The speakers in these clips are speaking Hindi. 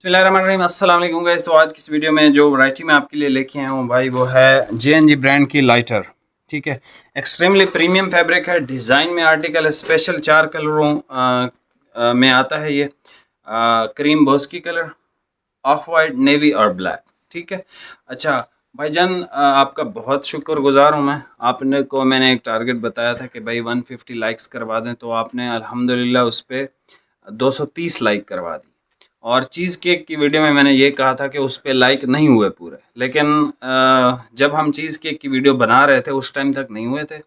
बिस्मिल्लाहिर्रहमानिर्रहीम, अस्सलाम वालेकुम गाइस। तो आज की इस वीडियो में जो वैरायटी मैं आपके लिए लेके आया हूँ भाई, वो है JNG ब्रांड की लाइटर। ठीक है, एक्सट्रीमली प्रीमियम फैब्रिक है, डिज़ाइन में आर्टिकल है, स्पेशल 4 कलरों में आता है ये। Cream Bosky colour, of white, navy और ब्लैक। ठीक है, अच्छा भाईजान, आपका बहुत शुक्रगुजार हूँ मैं। आपने को मैंने एक टारगेट बताया था कि भाई 150 लाइक्स करवा दें, तो आपने अल्हम्दुलिल्लाह उस पर 230 लाइक करवा दी। और चीज़ केक की वीडियो में मैंने ये कहा था कि उस पर लाइक नहीं हुए पूरे, लेकिन जब हम चीज़ केक की वीडियो बना रहे थे उस टाइम तक नहीं हुए थे,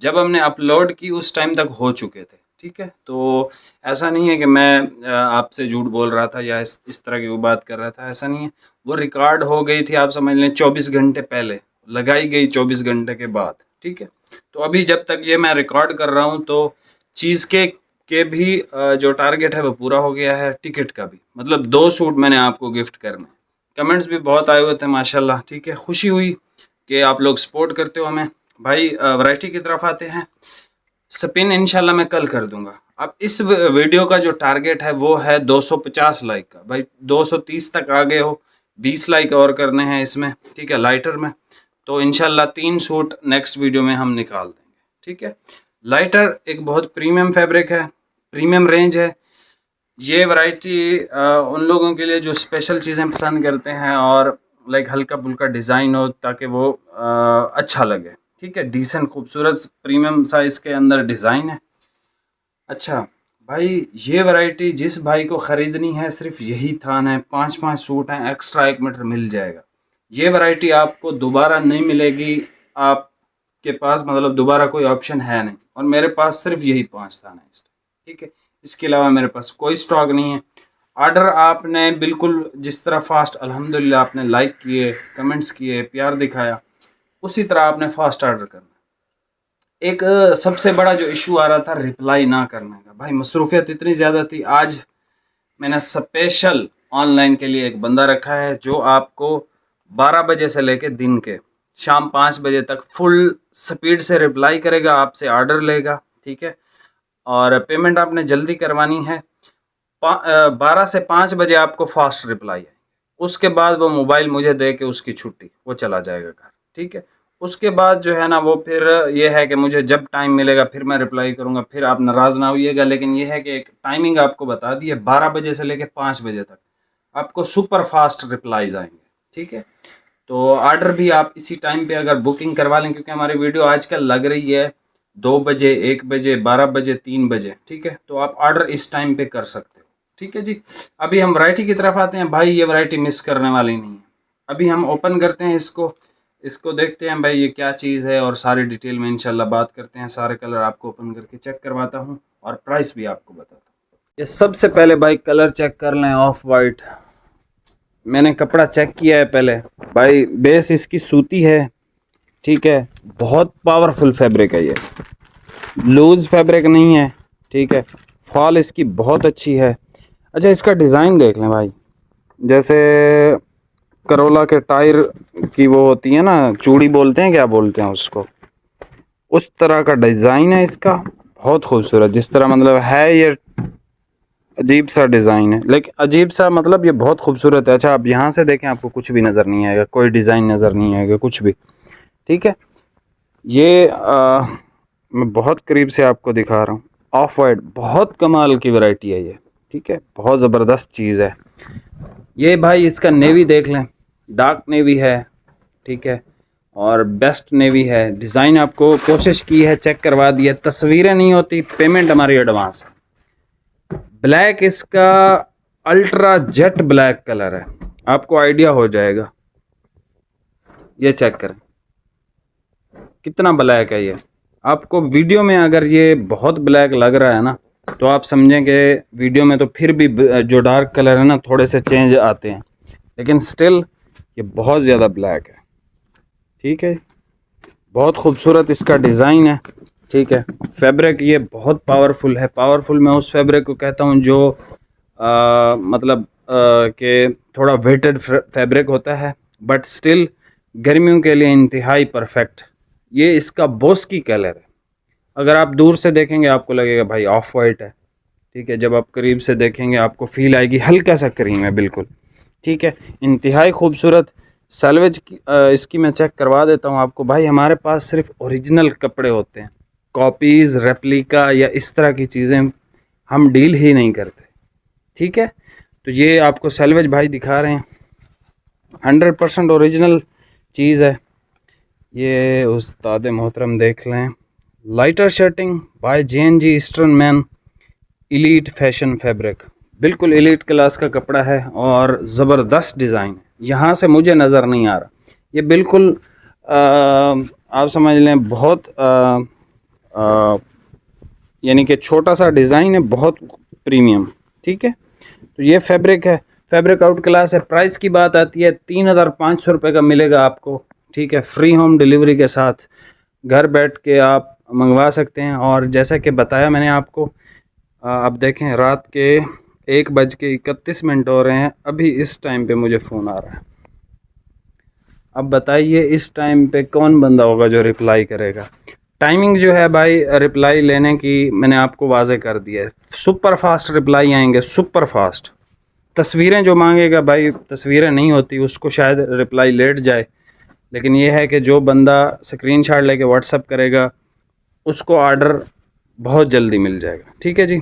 जब हमने अपलोड की उस टाइम तक हो चुके थे। ठीक है, तो ऐसा नहीं है कि मैं आपसे झूठ बोल रहा था या इस तरह की वो बात कर रहा था, ऐसा नहीं है। वो रिकॉर्ड हो गई थी, आप समझ लें 24 घंटे पहले लगाई गई, 24 घंटे के बाद। ठीक है, तो अभी जब तक ये मैं रिकॉर्ड कर रहा हूँ तो चीज़ केक के भी जो टारगेट है वो पूरा हो गया है, टिकट का भी। मतलब 2 सूट मैंने आपको गिफ्ट करने। कमेंट्स भी बहुत आए हुए थे माशाल्लाह। ठीक है, खुशी हुई कि आप लोग सपोर्ट करते हो हमें। भाई वैरायटी की तरफ आते हैं। स्पिन इंशाल्लाह मैं कल कर दूंगा। अब इस वीडियो का जो टारगेट है वो है 250 लाइक का। भाई 230 तक आ गए हो, 20 लाइक और करने हैं इसमें। ठीक है, लाइटर में तो इंशाल्लाह 3 सूट नेक्स्ट वीडियो में हम निकाल देंगे। ठीक है, लाइटर एक बहुत प्रीमियम फैब्रिक है, प्रीमियम रेंज है। ये वैरायटी उन लोगों के लिए जो स्पेशल चीज़ें पसंद करते हैं और लाइक हल्का फुल्का डिज़ाइन हो ताकि वो अच्छा लगे। ठीक है, डिसेंट खूबसूरत प्रीमियम साइज़ के अंदर डिज़ाइन है। अच्छा भाई, ये वैरायटी जिस भाई को ख़रीदनी है सिर्फ यही थान है, 5-5 सूट हैं, एक्स्ट्रा 1 मीटर मिल जाएगा। ये वैरायटी आपको दोबारा नहीं मिलेगी, आपके पास मतलब दोबारा कोई ऑप्शन है नहीं। और मेरे पास सिर्फ यही 5 थान है। ठीक है, इसके अलावा मेरे पास कोई स्टॉक नहीं है। ऑर्डर आपने बिल्कुल जिस तरह फास्ट, अल्हम्दुलिल्लाह आपने लाइक किए, कमेंट्स किए, प्यार दिखाया, उसी तरह आपने फास्ट ऑर्डर करना। एक सबसे बड़ा जो इशू आ रहा था रिप्लाई ना करने का, भाई मसरूफियत इतनी ज़्यादा थी। आज मैंने स्पेशल ऑनलाइन के लिए एक बंदा रखा है जो आपको 12 बजे से लेके दिन के शाम 5 बजे तक फुल स्पीड से रिप्लाई करेगा, आपसे ऑर्डर लेगा। ठीक है, और पेमेंट आपने जल्दी करवानी है। 12 से 5 बजे आपको फास्ट रिप्लाई है। उसके बाद वो मोबाइल मुझे दे के उसकी छुट्टी, वो चला जाएगा घर। ठीक है, उसके बाद जो है ना वो फिर ये है कि मुझे जब टाइम मिलेगा फिर मैं रिप्लाई करूँगा। फिर आप नाराज़ ना होइएगा, लेकिन ये है कि एक टाइमिंग आपको बता दी है, 12 बजे से लेकर 5 बजे तक आपको सुपर फास्ट रिप्लाईज आएंगे। ठीक है, तो ऑर्डर भी आप इसी टाइम पे अगर बुकिंग करवा लें, क्योंकि हमारी वीडियो आजकल लग रही है 2 बजे, 1 बजे, 12 बजे, 3 बजे। ठीक है, तो आप ऑर्डर इस टाइम पे कर सकते हो। ठीक है जी, अभी हम वैरायटी की तरफ आते हैं। भाई ये वैरायटी मिस करने वाली नहीं है। अभी हम ओपन करते हैं इसको देखते हैं भाई ये क्या चीज़ है, और सारी डिटेल में इंशाल्लाह बात करते हैं। सारे कलर आपको ओपन करके चेक करवाता हूँ और प्राइस भी आपको बताता हूँ। ये सबसे पहले भाई कलर चेक कर लें, ऑफ वाइट। मैंने कपड़ा चेक किया है पहले। भाई बेस इसकी सूती है। ठीक है, बहुत पावरफुल फैब्रिक है ये, लूज फैब्रिक नहीं है। ठीक है, फॉल इसकी बहुत अच्छी है। अच्छा, इसका डिज़ाइन देख लें भाई, जैसे करोला के टायर की वो होती है ना, चूड़ी बोलते हैं, क्या बोलते हैं उसको, उस तरह का डिज़ाइन है इसका। बहुत खूबसूरत, जिस तरह मतलब है ये अजीब सा डिज़ाइन है, लेकिन अजीब सा मतलब ये बहुत खूबसूरत है। अच्छा, आप यहाँ से देखें, आपको कुछ भी नज़र नहीं आएगा, कोई डिज़ाइन नज़र नहीं आएगा, कुछ भी। ठीक है, ये मैं बहुत करीब से आपको दिखा रहा हूँ। ऑफ वाइट बहुत कमाल की वैरायटी है ये। ठीक है, बहुत ज़बरदस्त चीज़ है ये। भाई इसका नेवी देख लें, डार्क नेवी है। ठीक है, और बेस्ट नेवी है। डिज़ाइन आपको कोशिश की है, चेक करवा दी है, तस्वीरें नहीं होती, पेमेंट हमारी एडवांस है। ब्लैक इसका अल्ट्रा जेट ब्लैक कलर है, आपको आइडिया हो जाएगा। ये चेक करें कितना ब्लैक है ये। आपको वीडियो में अगर ये बहुत ब्लैक लग रहा है ना, तो आप समझें कि वीडियो में तो फिर भी जो डार्क कलर है ना थोड़े से चेंज आते हैं, लेकिन स्टिल ये बहुत ज़्यादा ब्लैक है। ठीक है, बहुत खूबसूरत इसका डिज़ाइन है। ठीक है, फैब्रिक ये बहुत पावरफुल है। पावरफुल मैं उस फैब्रिक को कहता हूँ जो मतलब कि थोड़ा वेटेड फैब्रिक होता है, बट स्टिल गर्मियों के लिए इंतहाई परफेक्ट। ये इसका बॉस्की कलर है। अगर आप दूर से देखेंगे आपको लगेगा भाई ऑफ वाइट है। ठीक है, जब आप करीब से देखेंगे आपको फील आएगी हल्का सा क्रीम है, बिल्कुल ठीक है, इंतहाई खूबसूरत सैलवेज इसकी मैं चेक करवा देता हूँ आपको। भाई हमारे पास सिर्फ ओरिजिनल कपड़े होते हैं, कॉपीज़, रेप्लिका या इस तरह की चीज़ें हम डील ही नहीं करते। ठीक है, तो ये आपको सैलवेज भाई दिखा रहे हैं, 100% ओरिजिनल चीज़ है। ये उस्ताद मोहतरम देख लें, lighter shirting by JNG eastern man, elite fashion fabric, बिल्कुल एलीट क्लास का कपड़ा है और ज़बरदस्त डिज़ाइन यहाँ से मुझे नज़र नहीं आ रहा। ये बिल्कुल आप समझ लें बहुत यानी कि छोटा सा डिज़ाइन है, बहुत प्रीमियम। ठीक है, तो ये फैब्रिक है, फैब्रिक आउट क्लास है। प्राइस की बात आती है 3500 रुपये का मिलेगा आपको। ठीक है, फ्री होम डिलीवरी के साथ घर बैठ के आप मंगवा सकते हैं। और जैसा कि बताया मैंने आपको, आप देखें रात के 1:31 हो रहे हैं, अभी इस टाइम पे मुझे फ़ोन आ रहा है। अब बताइए इस टाइम पे कौन बंदा होगा जो रिप्लाई करेगा। टाइमिंग जो है भाई रिप्लाई लेने की मैंने आपको वाजे कर दिया है, सुपर फास्ट रिप्लाई आएंगे, सुपर फास्ट। तस्वीरें जो मांगेगा भाई, तस्वीरें नहीं होती, उसको शायद रिप्लाई लेट जाए, लेकिन ये है कि जो बंदा स्क्रीनशॉट लेके व्हाट्सअप करेगा उसको ऑर्डर बहुत जल्दी मिल जाएगा। ठीक है जी,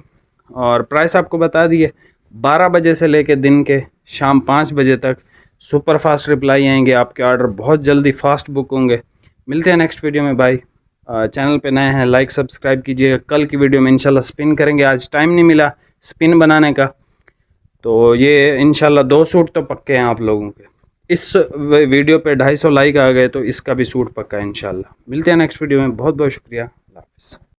और प्राइस आपको बता दिए, 12 बजे से लेके दिन के शाम 5 बजे तक सुपर फास्ट रिप्लाई आएंगे, आपके ऑर्डर बहुत जल्दी फास्ट बुक होंगे। मिलते हैं नेक्स्ट वीडियो में भाई। चैनल पे नए हैं लाइक सब्सक्राइब कीजिएगा। कल की वीडियो में इंशाल्लाह स्पिन करेंगे, आज टाइम नहीं मिला स्पिन बनाने का, तो ये इंशाल्लाह 2 सूट तो पक्के हैं आप लोगों के। इस वीडियो पे 250 लाइक आ गए तो इसका भी सूट पक्का है इंशाल्लाह। मिलते हैं नेक्स्ट वीडियो में, बहुत बहुत शुक्रिया, अल्लाह हाफ़िज़।